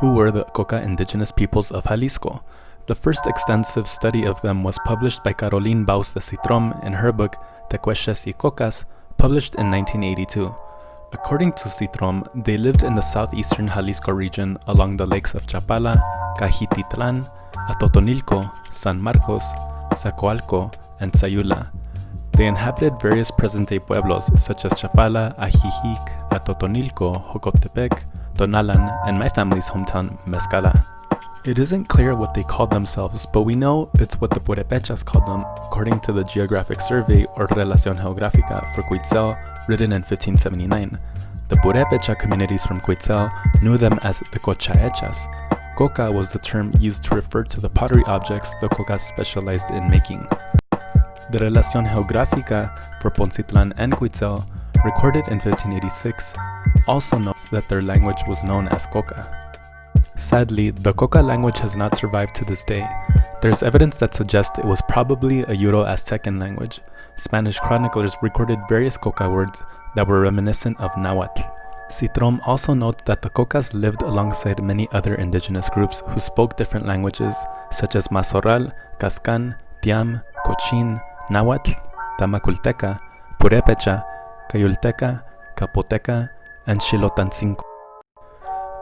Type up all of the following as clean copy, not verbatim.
Who were the Coca indigenous peoples of Jalisco? The first extensive study of them was published by Carolyn Baus de Czitrom in her book Tecuexes y Cocas, published in 1982. According to Czitrom, they lived in the southeastern Jalisco region along the lakes of Chapala, Cajititlan, Atotonilco, San Marcos, Zacoalco, and Sayula. They inhabited various present-day pueblos such as Chapala, Ajijic, Atotonilco, Jocotepec, Tonalan, and my family's hometown, Mezcala. It isn't clear what they called themselves, but we know it's what the Purépechas called them, according to the Geographic Survey or Relación Geográfica for Cuitzel, written in 1579. The Purépecha communities from Cuitzel knew them as the Cochaechas. Coca was the term used to refer to the pottery objects the Cocas specialized in making. The Relación Geográfica for Poncitlán and Cuitzel, recorded in 1586, also notes that their language was known as Coca. Sadly, the Coca language has not survived to this day. There's evidence that suggests it was probably a Euro-Aztecan language. Spanish chroniclers recorded various Coca words that were reminiscent of Nahuatl. Czitrom also notes that the Cocas lived alongside many other indigenous groups who spoke different languages, such as Mazoral, Cascan, Tiam, Cochin, Nahuatl, Tamaculteca, Purépecha, Cayulteca, Capoteca, and Xilotancingo.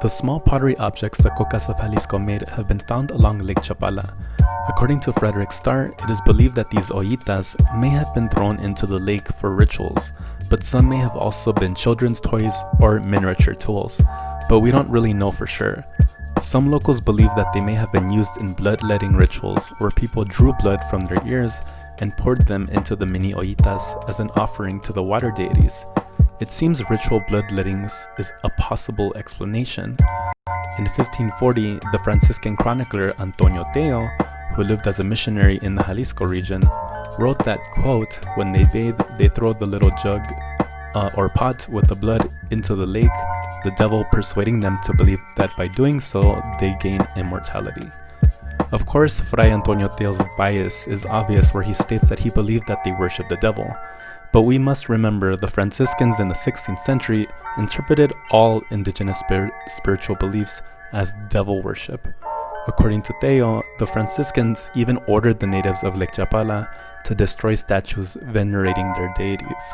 The small pottery objects the Cocas of Jalisco made have been found along Lake Chapala. According to Frederick Starr, it is believed that these ollitas may have been thrown into the lake for rituals, but some may have also been children's toys or miniature tools, but we don't really know for sure. Some locals believe that they may have been used in bloodletting rituals where people drew blood from their ears and poured them into the mini ollitas as an offering to the water deities. It seems ritual bloodlettings is a possible explanation. In 1540, the Franciscan chronicler Antonio Teo, who lived as a missionary in the Jalisco region, wrote that, quote, when they bathe, they throw the little jug or pot with the blood into the lake, the devil persuading them to believe that by doing so, they gain immortality. Of course, Fray Antonio Teo's bias is obvious where he states that he believed that they worship the devil. But we must remember the Franciscans in the 16th century interpreted all indigenous spiritual beliefs as devil worship. According to Teo, the Franciscans even ordered the natives of Lake Chapala to destroy statues venerating their deities.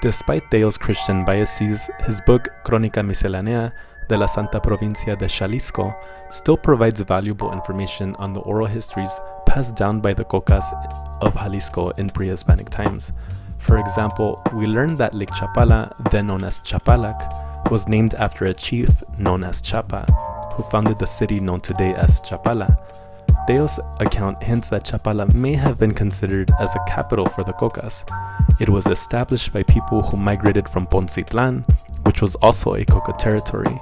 Despite Teo's Christian biases, his book Crónica Miscelánea de la Santa Provincia de Jalisco still provides valuable information on the oral histories passed down by the Cocas of Jalisco in pre-Hispanic times. For example, we learned that Lake Chapala, then known as Chapalac, was named after a chief known as Chapa, who founded the city known today as Chapala. Teo's account hints that Chapala may have been considered as a capital for the Cocas. It was established by people who migrated from Poncitlán, which was also a Coca territory.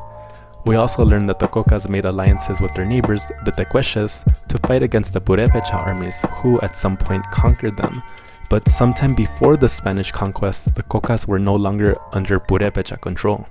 We also learned that the Cocas made alliances with their neighbors, the Tecuexes, to fight against the Purépecha armies, who at some point conquered them. But sometime before the Spanish conquest, the Cocas were no longer under Purépecha control.